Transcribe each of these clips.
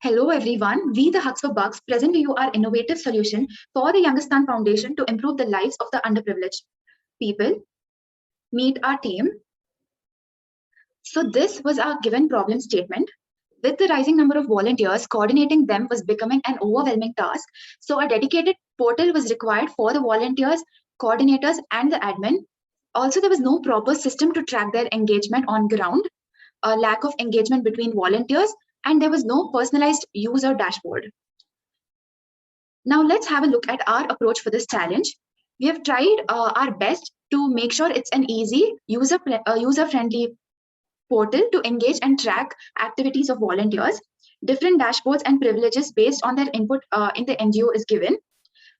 Hello everyone, we the Hugs for Bugs present to you our innovative solution for the Youngistan Foundation to improve the lives of the underprivileged people. Meet our team. So this was our given problem statement. With the rising number of volunteers, coordinating them was becoming an overwhelming task. So a dedicated portal was required for the volunteers, coordinators and the admin. Also, there was no proper system to track their engagement on ground, a lack of engagement between volunteers, and there was no personalized user dashboard. Now let's have a look at our approach for this challenge. We have tried our best to make sure it's an easy, user-friendly portal to engage and track activities of volunteers. Different dashboards and privileges based on their input in the NGO is given.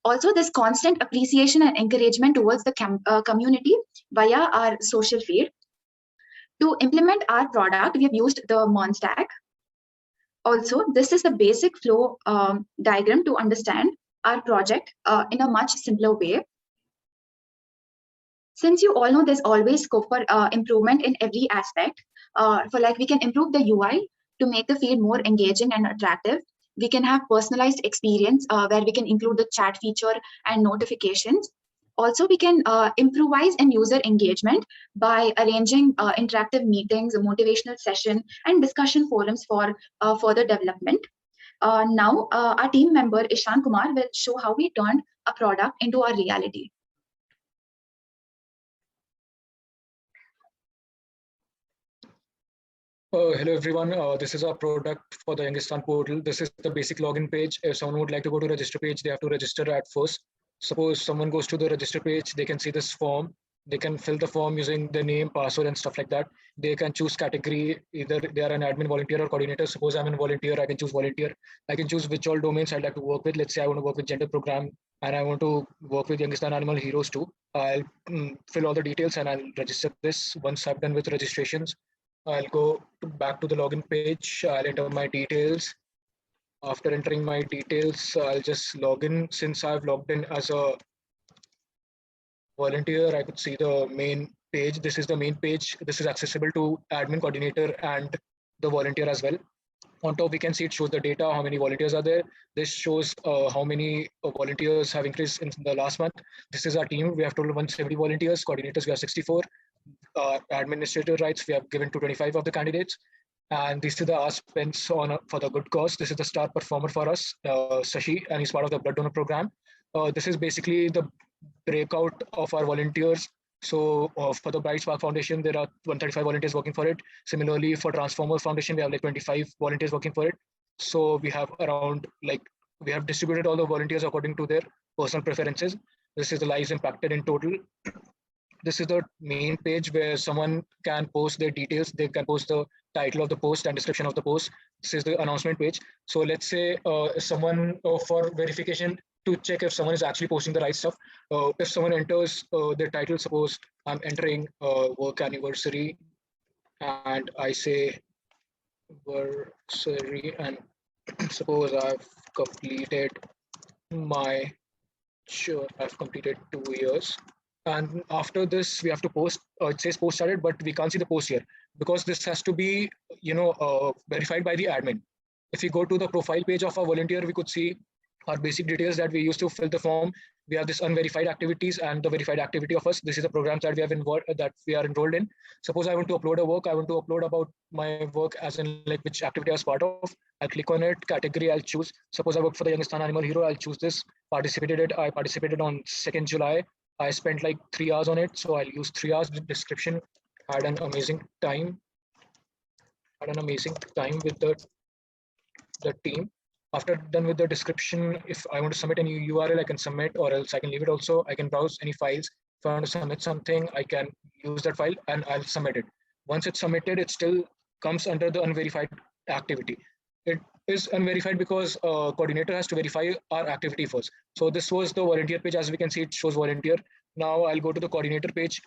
Also, there's constant appreciation and encouragement towards the community via our social feed. To implement our product, we have used the Monstack. Also, this is the basic flow diagram to understand our project in a much simpler way. Since you all know there's always scope for improvement in every aspect, we can improve the UI to make the feed more engaging and attractive. We can have personalized experience where we can include the chat feature and notifications. Also, we can improvise and user engagement by arranging interactive meetings, a motivational session, and discussion forums for further development. Now, our team member Ishan Kumar will show how we turned a product into a reality. Hello everyone, this is our product for the Youngistan portal. This is the basic login page. If someone would like to go to register page, they have to register at first. Suppose someone goes to the register page, they can see this form. They can fill the form using the name, password and stuff like that. They can choose category, either they are an admin, volunteer or coordinator. Suppose I'm a volunteer, I can choose volunteer. I can choose which all domains I'd like to work with. Let's say I want to work with gender program and I want to work with Youngistan Animal Heroes too. I'll fill all the details and I'll register this. Once I've done with registrations, I'll go back to the login page. I'll enter my details. After entering my details, I'll just log in. Since I've logged in as a volunteer, I could see the main page. This is the main page. This is accessible to admin, coordinator, and the volunteer as well. On top, we can see it shows the data, how many volunteers are there. This shows how many volunteers have increased in the last month. This is our team. We have total 170 volunteers. Coordinators, we have 64. Administrative rights, we have given to 25 of the candidates. And this is the hours spent for the good cause. This is the star performer for us, Sashi, and he's part of the blood donor program. This is basically the breakout of our volunteers. So for the Bright Spark Foundation, there are 135 volunteers working for it. Similarly, for Transformer Foundation, we have like 25 volunteers working for it. So we have around we have distributed all the volunteers according to their personal preferences. This is the lives impacted in total. This is the main page where someone can post their details. They can post the title of the post and description of the post. This is the announcement page. So let's say someone for verification to check if someone is actually posting the right stuff. If someone enters their title, suppose I'm entering work anniversary and I say anniversary and suppose I've completed I've completed 2 years. And after this, we have to post, it says post started, but we can't see the post here because this has to be, verified by the admin. If we go to the profile page of a volunteer, we could see our basic details that we used to fill the form. We have this unverified activities and the verified activity of us. This is the programs that we have involved, that we are enrolled in. Suppose I want to upload a work. I want to upload about my work as in like which activity I was part of. I'll click on it, category I'll choose. Suppose I work for the Youngistan Animal Hero, I'll choose this. I participated on 2nd July. I spent like 3 hours on it. So I'll use 3 hours with description. Had an amazing time with the team. After done with the description, if I want to submit any URL, I can submit, or else I can leave it also. I can browse any files. If I want to submit something, I can use that file and I'll submit it. Once it's submitted, it still comes under the unverified activity. It is unverified because coordinator has to verify our activity first. So this was the volunteer page. As we can see, it shows volunteer. Now I'll go to the coordinator page.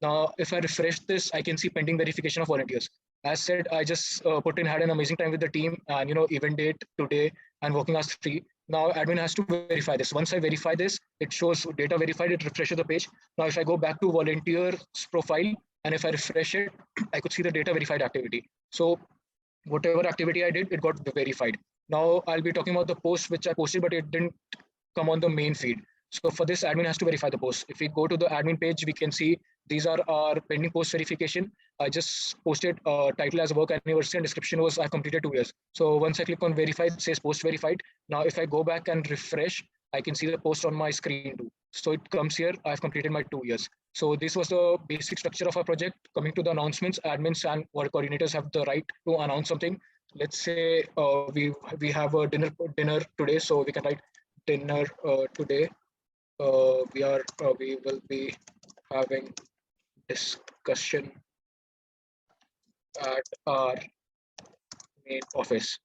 Now, if I refresh this, I can see pending verification of volunteers. As said, I just had an amazing time with the team and, event date today and working as 3. Now admin has to verify this. Once I verify this, it shows data verified, it refreshes the page. Now, if I go back to volunteer's profile and if I refresh it, I could see the data verified activity. So whatever activity I did, it got verified. Now I'll be talking about the post which I posted, but it didn't come on the main feed. So for this, admin has to verify the post. If we go to the admin page, we can see these are our pending post verification. I just posted title as work anniversary and description was I completed 2 years. So once I click on verify, it says post verified. Now if I go back and refresh, I can see the post on my screen too. So it comes here, I've completed my 2 years. So this was the basic structure of our project. Coming to the announcements, admins and work coordinators have the right to announce something. Let's say we have a dinner today, so we can write dinner today. We will be having discussion at our main office.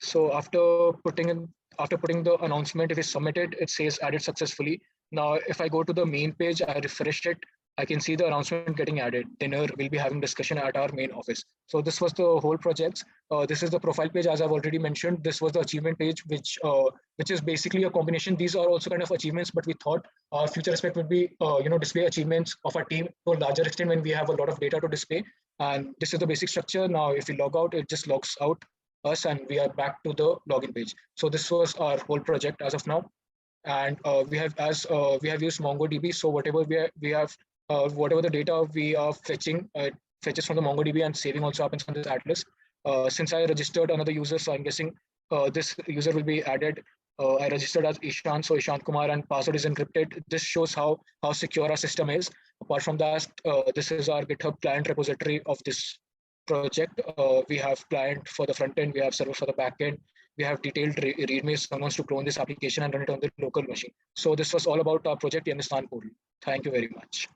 So after putting the announcement, if it's submitted, it says added successfully. Now, if I go to the main page, I refresh it, I can see the announcement getting added. Dinner will be having discussion at our main office. So this was the whole project. This is the profile page, as I've already mentioned. This was the achievement page, which is basically a combination. These are also kind of achievements, but we thought our future aspect would be, display achievements of our team to a larger extent when we have a lot of data to display. And this is the basic structure. Now, if we log out, it just logs out us and we are back to the login page. So this was our whole project as of now. And we have used MongoDB. So whatever we have, whatever the data we are fetching, fetches from the MongoDB and saving also happens on this Atlas. Since I registered another user, so I'm guessing this user will be added. I registered as Ishant, so Ishant Kumar, and password is encrypted. This shows how secure our system is. Apart from that, this is our GitHub client repository of this project. We have client for the front end, we have server for the back end, we have detailed readme someone's to clone this application and run it on the local machine. So this was all about our project Yangistan portal. Thank you very much.